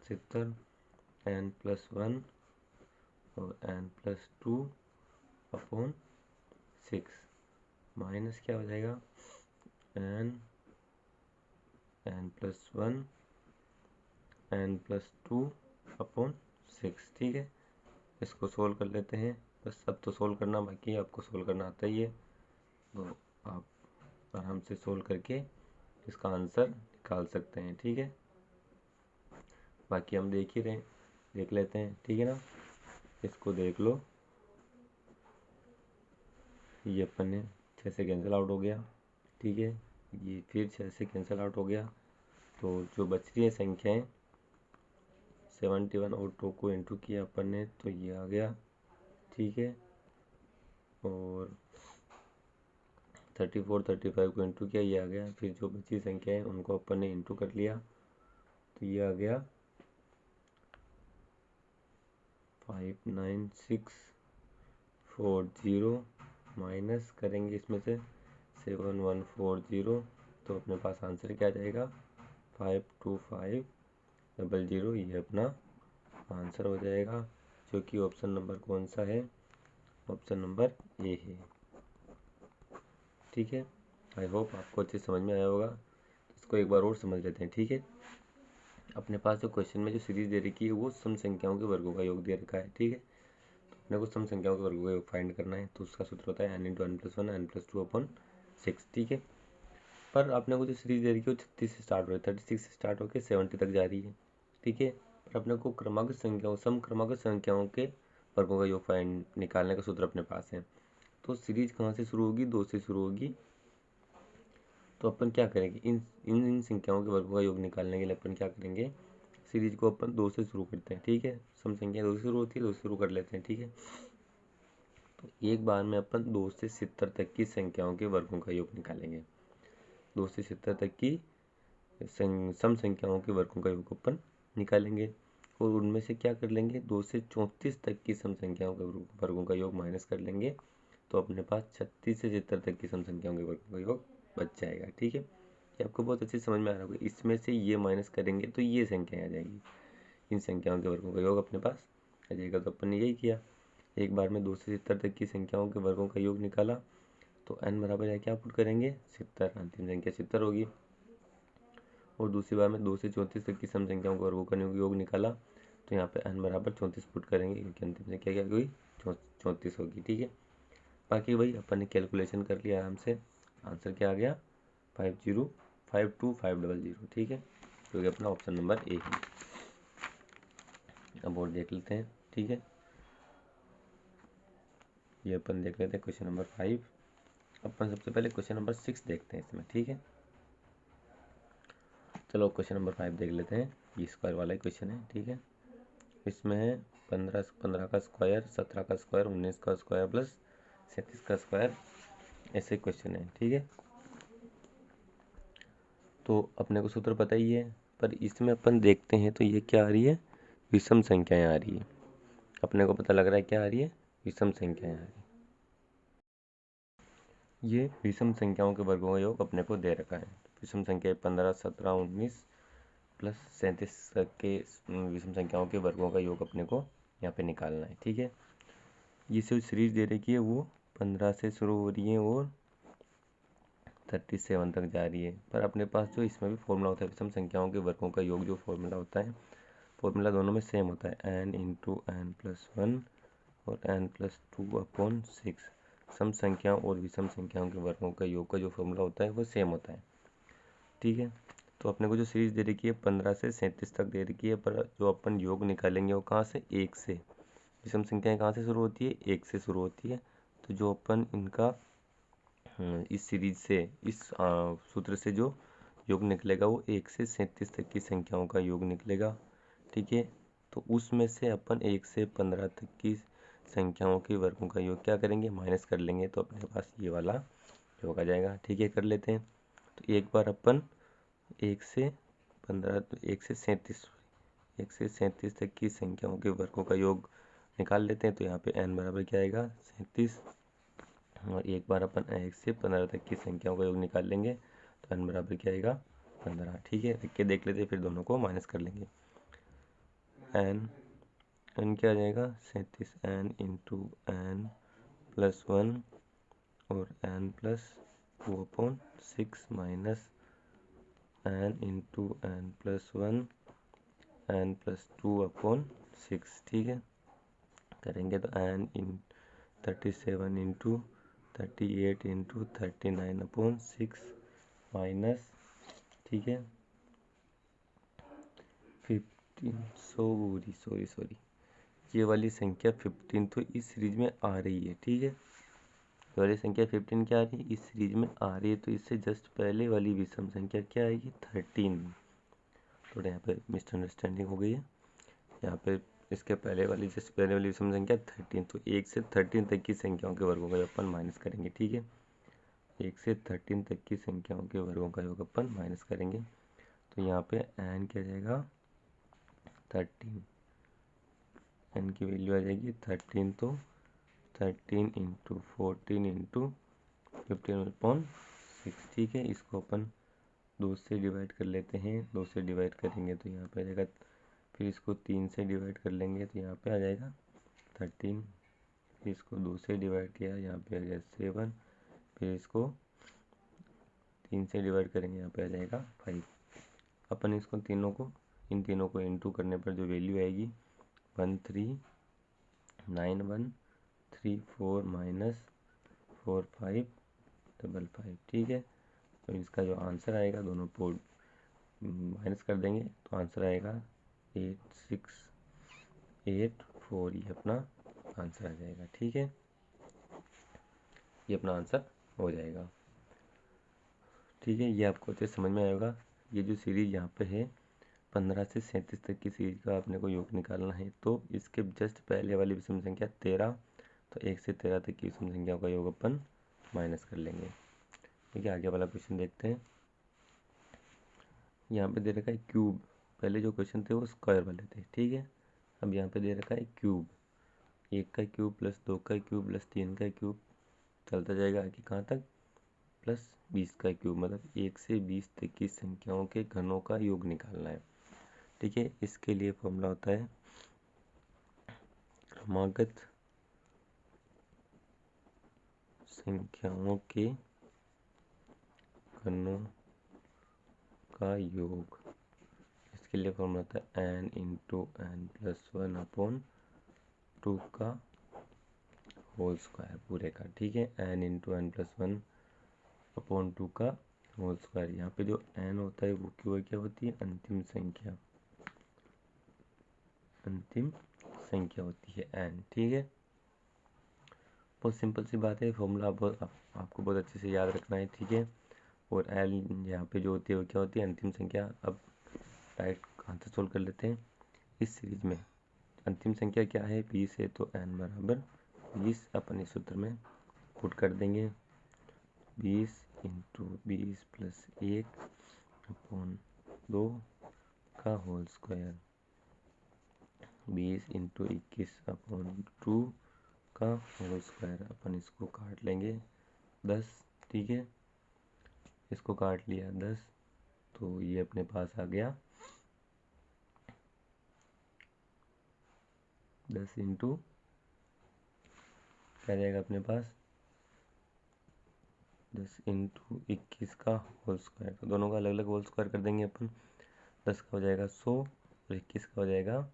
70, n प्लस 1 और n प्लस 2 अपॉन 6 माइनस क्या हो जाएगा, n plus 1 n plus 2 upon 6, ठीक है। इसको सोल्व कर लेते हैं, बस अब तो सोल्व करना बाकी है, आपको सोल्व करना आता ही है, तो आप आराम से सोल्व करके इसका आंसर निकाल सकते हैं, ठीक है। बाकी हम देख लेते हैं, ठीक है ना। इसको देख लो, ये अपन ने 6 से कैंसिल आउट हो गया, ठीक है। ये फिर 6 से कैंसिल आउट हो गया, तो जो बच रही है संख्याएं 71 और 2 को इंटू किया अपन ने, तो ये आ गया, ठीक है। और 34 35 को इंटू किया, ये आ गया। फिर जो बची संख्या है उनको अपन ने इंटू कर लिया, तो ये आ गया 59640 माइनस करेंगे इसमें से 7140, तो अपने पास आंसर क्या आ जाएगा 52500। ये अपना आंसर हो जाएगा, जो कि ऑप्शन नंबर कौन सा है, ऑप्शन नंबर ए है, ठीक है। आई होप आपको अच्छे समझ में आया होगा। इसको एक बार और समझ लेते हैं, ठीक है। अपने पास जो क्वेश्चन में जो सीरीज दे रखी है वो सम संख्याओं के वर्गों का योग दे रखा है, ठीक है। तो अपने को सम संख्याओं के वर्गों का योग फाइंड करना है, तो उसका सूत्र होता है n into n plus 1 n plus 2 upon 6, ठीक है। पर आपने को जो सीरीज दे रखी है वो 36 से स्टार्ट हो रही है, 36 से स्टार्ट होकर 70 तक जा रही है, ठीक है। पर अपने को क्रमागत संख्याओं सम क्रमागत संख्याओं के वर्गों का योग फाइंड निकालने का सूत्र अपने पास है। तो सीरीज कहाँ से शुरू होगी, 2 से शुरू होगी। तो अपन क्या करेंगे, इन संख्याओं के वर्गों का योग निकालने के लिए अपन क्या करेंगे, सीरीज को अपन 2 से शुरू करते हैं, ठीक है। सम संख्या 2 से शुरू होती है, 2 से शुरू कर लेते हैं, ठीक है। तो एक बार में अपन 2 से 70 तक की संख्याओं के वर्गों का योग निकालेंगे। 2 से 70 तक की सम संख्याओं के वर्गों का योग अपन निकालेंगे, और उनमें से क्या कर लेंगे, 2 से 34 तक की सम संख्याओं के वर्गों का योग माइनस कर लेंगे, तो अपने पास 36 से 70 तक की सम संख्याओं के वर्गों का योग बच जाएगा, ठीक है। ये आपको बहुत अच्छे समझ में आ रहा होगा। इसमें से ये माइनस करेंगे तो ये संख्याएं आ जाएगी, इन संख्याओं के वर्गों का योग अपने पास आ जाएगा। तो अपन ने यही किया, एक बार में 2 से 70 तक की संख्याओं के वर्गों का योग निकाला, तो n बराबर है क्या पुट करेंगे 70, अंतिम संख्या 70 होगी। और दूसरी बार में 2 से 34 तक की सम संख्याओं के वर्गों का योग निकाला, तो यहाँ पे n बराबर 34 पुट करेंगे, क्योंकि अंतिम संख्या क्या हुई 34 होगी, ठीक है। बाकी वही अपन ने कैलकुलेशन कर लिया आराम से, आंसर क्या आ गया 5252500, ठीक है, जो कि अपना ऑप्शन नंबर ए है। अब और देख लेते हैं, ठीक है। ये अपन देख लेते हैं क्वेश्चन नंबर 5। अपन सबसे पहले क्वेश्चन नंबर 6 देखते हैं इसमें, ठीक है। चलो क्वेश्चन नंबर 5 देख लेते हैं। ये स्क्वायर वाला ही क्वेश्चन है, ठीक है। इसमें है 15 का स्क्वायर, 17 का स्क्वायर, 19 का स्क्वायर प्लस 37 का स्क्वायर, ऐसे क्वेश्चन है, ठीक है। तो अपने को सूत्र पता ही है, पर इसमें अपन देखते हैं तो ये क्या आ रही है, विषम संख्याएं आ रही है। अपने को पता लग रहा है क्या आ रही है, विषम संख्याएं आ रही है। ये विषम संख्याओं के वर्गों का योग अपने को दे रखा है। विषम संख्या 15 17 19 प्लस 37 के विषम संख्याओं के वर्गों का योग अपने को यहाँ पे निकालना है, ठीक है। ये जो सीरीज दे रखी है वो 15 से शुरू हो रही है और 37 तक जा रही है। पर अपने पास जो इसमें भी फॉर्मूला होता है विषम संख्याओं के वर्गों का योग, जो फॉर्मूला होता है, फॉर्मूला दोनों में सेम होता है, n इंटू एन प्लस 1 और n+2/6। सम संख्याओं और विषम संख्याओं के वर्गों का योग का जो फॉर्मूला होता है वो सेम होता है। ठीक है, तो अपने को जो सीरीज दे रखी है 15 से 37 तक दे रखी है, पर जो अपन योग निकालेंगे वो कहाँ से, 1 से। विषम संख्याएं कहाँ से शुरू होती है, 1 से शुरू होती है। तो जो अपन इनका इस सीरीज से, इस सूत्र से जो योग निकलेगा वो 1 से 37 तक की संख्याओं का योग निकलेगा। ठीक है, तो उसमें से अपन 1 से 15 तक की संख्याओं के वर्गों का योग क्या करेंगे, माइनस कर लेंगे, तो अपने पास ये वाला योग आ जाएगा। ठीक है, कर लेते हैं। तो एक बार अपन 1 से 15, 1 से 37 तक की संख्याओं के वर्गों का योग निकाल लेते हैं। तो यहाँ पे n बराबर क्या आएगा, 37। और एक बार अपन 1 से 15 तक की संख्याओं का योग निकाल लेंगे तो n बराबर क्या आएगा, 15। ठीक है, लिख के देख लेते हैं, फिर दोनों को माइनस कर लेंगे। n क्या आ जाएगा, 37, n×n+1 और n+2/6 माइनस n×n+1 n+2/6। ठीक है, करेंगे तो n×37×38×39/6 माइनस, ठीक है, 15। सॉरी, ये वाली संख्या 15 तो इस सीरीज में आ रही है। ठीक है, ये वाली संख्या 15 क्या आ रही है, इस सीरीज में आ रही है। तो इससे जस्ट पहले वाली विषम संख्या क्या आएगी, 13। थोड़ा यहाँ पे मिसअंडरस्टैंडिंग हो गई है। यहाँ पे इसके पहले वाली, जस्ट पहले वाली विषम संख्या 13, तो 1 से 13 तक की संख्याओं के वर्गों का योग अपन माइनस करेंगे। ठीक है, 1 से 13 तक की संख्याओं के वर्गों का योग अपन माइनस करेंगे। तो यहाँ पे n क्या जाएगा, 13। n की वैल्यू आ जाएगी 13, तो 13×14×15/6। ठीक है, इसको अपन 2 से डिवाइड कर लेते हैं। 2 से डिवाइड करेंगे तो यहाँ पे आ जाएगा, फिर इसको 3 से डिवाइड कर लेंगे तो यहाँ पे आ जाएगा 13। फिर इसको 2 से डिवाइड किया, यहाँ पे आ गया 7। फिर इसको 3 से डिवाइड करेंगे, यहाँ पे आ जाएगा 5। अपन इसको इन तीनों को इनटू करने पर जो वैल्यू आएगी 139134 माइनस 4555। ठीक है, तो इसका जो आंसर आएगा, दोनों को माइनस कर देंगे तो आंसर आएगा 8684। ये अपना आंसर आ जाएगा। ठीक है, ये अपना आंसर हो जाएगा। ठीक है, ये आपको अच्छे समझ में आएगा। ये जो सीरीज यहाँ पे है 15 से 37 तक की सीरीज का अपने को योग निकालना है, तो इसके जस्ट पहले वाली विषम संख्या 13, तो 1 से 13 तक की विषम संख्याओं का योग अपन माइनस कर लेंगे। ठीक है, आगे वाला क्वेश्चन देखते हैं। यहाँ पे दे रखा है क्यूब। पहले जो क्वेश्चन थे वो स्क्वायर वाले थे। ठीक है, अब यहाँ पे दे रखा है क्यूब। 1 का क्यूब प्लस 2 का क्यूब प्लस 3 का क्यूब चलता जाएगा आगे कहाँ तक, प्लस 20 का क्यूब। मतलब 1 से 20 तक की संख्याओं के घनों का योग निकालना है। ठीक है, इसके लिए फॉर्मूला होता है क्रमागत संख्याओं के घनों का योग। इसके लिए फॉर्मूला होता है n×n+1/2 का होल स्क्वायर पूरे का। ठीक है, n×n+1/2 का होल स्क्वायर। यहाँ पे जो n होता है वो क्या होती है, अंतिम संख्या होती है n। ठीक है, बहुत सिंपल सी बात है। फॉर्मूला आपको बहुत अच्छे से याद रखना है। ठीक है, और l यहाँ पे जो होती है वो क्या होती है, अंतिम संख्या। अब डायरेक्ट आंसर सोल्व कर लेते हैं। इस सीरीज में अंतिम संख्या क्या है, 20 है, तो n बराबर 20 अपन इस सूत्र में पुट कर देंगे। 20×20 + 1/2 का होल स्क्वायर, 20×21/2 का होल स्क्वायर। अपन इसको काट लेंगे 10। ठीक है, इसको काट लिया 10, तो ये अपने पास आ गया 10 इंटू क्या जाएगा अपने पास, 10×21 का होल स्क्वायर। तो दोनों का अलग अलग होल स्क्वायर कर देंगे अपन। 10 का हो जाएगा 100 और 21 का हो जाएगा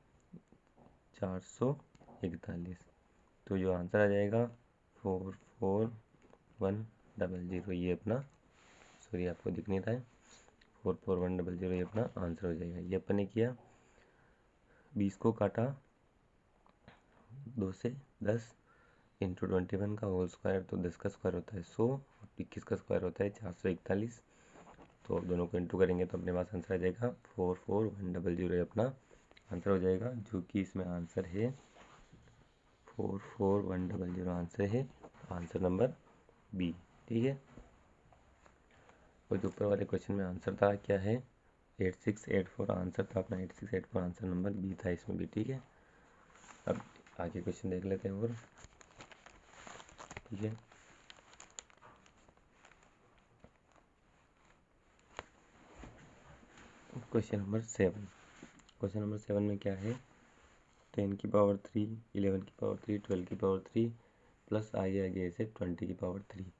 441। तो जो आंसर आ जाएगा 44100, ये अपना, सॉरी आपको दिख नहीं रहा है, 44100 ये अपना आंसर हो जाएगा। ये अपन ने किया, 20 को काटा 2 से, 10 इंटू 21 का होल स्क्वायर, तो 10 का स्क्वायर होता है 100, 21 का स्क्वायर होता है 441। तो दोनों को इंटू करेंगे तो अपने पास आंसर आ जाएगा 44100, अपना आंसर हो जाएगा, जो कि इसमें आंसर है 44100 आंसर है, आंसर नंबर बी। ठीक है, और जो ऊपर वाले क्वेश्चन में आंसर था क्या है, 8684 आंसर था अपना, 8684 आंसर नंबर बी था इसमें भी। ठीक है, अब आगे क्वेश्चन देख लेते हैं और। ठीक है, क्वेश्चन नंबर 7। क्वेश्चन नंबर 7 में क्या है, 10 की पावर 3, 11 की पावर 3, 12 की पावर 3 प्लस आगे से 20 की पावर 3।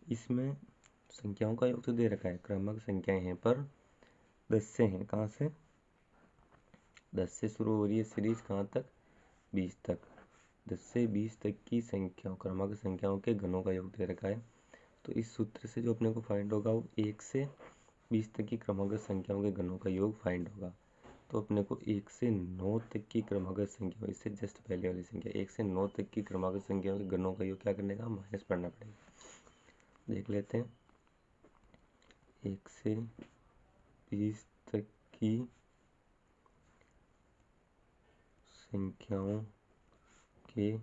इसमें संख्याओं का योग तो दे रखा है, क्रमांक संख्याएं हैं, पर 10 से हैं, कहाँ से, 10 से शुरू हो रही है सीरीज, कहाँ तक, 20 तक। 10 से 20 तक की संख्याओं, क्रमांक संख्याओं के घनों का योग दे रखा है। तो इस सूत्र से जो अपने को फाइंड होगा वो 1 से 20 तक की क्रमांक संख्याओं के घनों का योग फाइंड होगा। तो अपने को 1 से 9 तक की क्रमांक संख्याओं, इससे जस्ट पहले वाली संख्या 1 से 9 तक की क्रमांक संख्याओं के घनों का योग क्या करने का, माइनस पढ़ना पड़ेगा। देख लेते हैं, 1 से 20 तक की संख्याओं के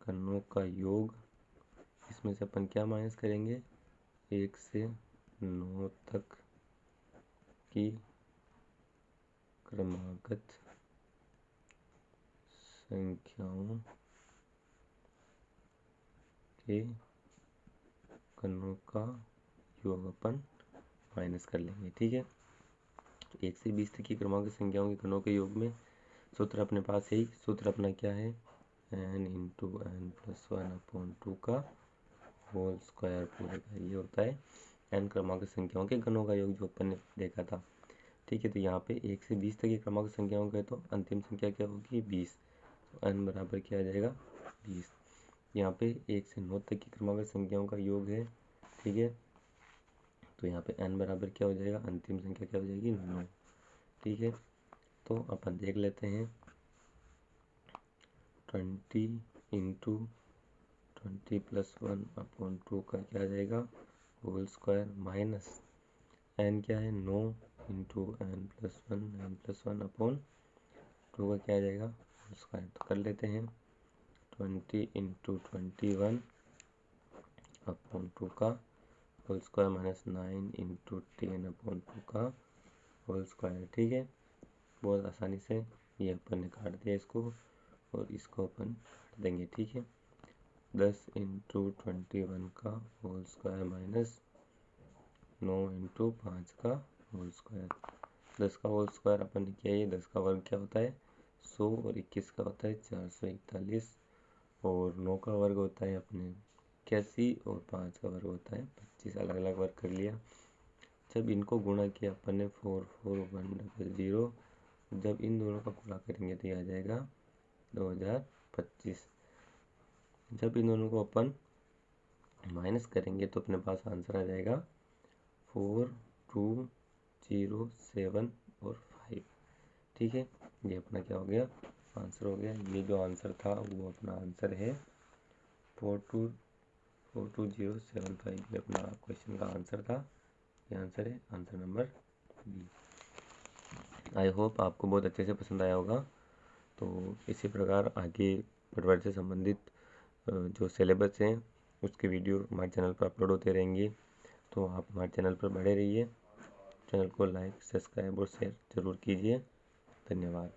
घनों का योग, इसमें से अपन क्या माइनस करेंगे, 1 से 9 तक की क्रमागत संख्याओं के घनों का योग अपन माइनस कर लेंगे। ठीक है, तो 1 से 20 तक की क्रमांक संख्याओं के घनों के योग में सूत्र अपने पास है, सूत्र अपना क्या है, n इंटू एन प्लस 1/2 का होल स्क्वायर पूरे का, ये होता है n क्रमांक संख्याओं के घनों का योग, जो अपन ने देखा था। ठीक है, तो यहाँ पे 1 से 20 तक की क्रमांक संख्याओं का, तो अंतिम संख्या क्या होगी, 20, तो n बराबर क्या आ जाएगा, 20। यहाँ पे 1 से 9 तक की क्रमांक संख्याओं का योग है। ठीक है, तो यहाँ पे n बराबर क्या हो जाएगा, अंतिम संख्या क्या हो जाएगी, 9। ठीक है, तो अपन देख लेते हैं, 20 इंटू 20 प्लस 1/2 का क्या आ जाएगा, होल स्क्वायर, माइनस n क्या है, 9 इंटू n प्लस 1 का क्या आ जाएगा, होल स्क्वायर। तो कर लेते हैं, 20 इंटू 21/2 का होल स्क्वायर माइनस 9 इंटू 10/2 का होल स्क्वायर। ठीक है, बहुत आसानी से ये अपन ने काट दिया इसको, और इसको अपन काट देंगे। ठीक है, 10 इंटू 21 का होल स्क्वायर माइनस 9 इंटू 5 का होल स्क्वायर। 10 का होल स्क्वायर अपन ने किया, ये 10 का वर्ग क्या होता है, 100, और 21 का होता है 441, और 9 का वर्ग होता है अपने 81, और 5 का वर्ग होता है 25। अलग अलग वर्ग कर लिया। जब इनको गुणा किया अपन ने 44100, जब इन दोनों का गुणा करेंगे तो ये आ जाएगा 2025। जब इन दोनों को अपन माइनस करेंगे तो अपने पास आंसर आ जाएगा 4207 और 5। ठीक है, ये अपना क्या हो गया, आंसर हो गया। ये जो आंसर था वो अपना आंसर है 4207,5, ये अपना क्वेश्चन का आंसर था। ये आंसर है, answer number B. I hope आपको बहुत अच्छे से पसंद आया होगा। तो इसी प्रकार आगे पटवारी से संबंधित जो सिलेबस हैं उसके वीडियो हमारे चैनल पर अपलोड होते रहेंगे, तो आप हमारे चैनल पर बने रहिए। चैनल को लाइक, सब्सक्राइब और शेयर ज़रूर कीजिए। धन्यवाद।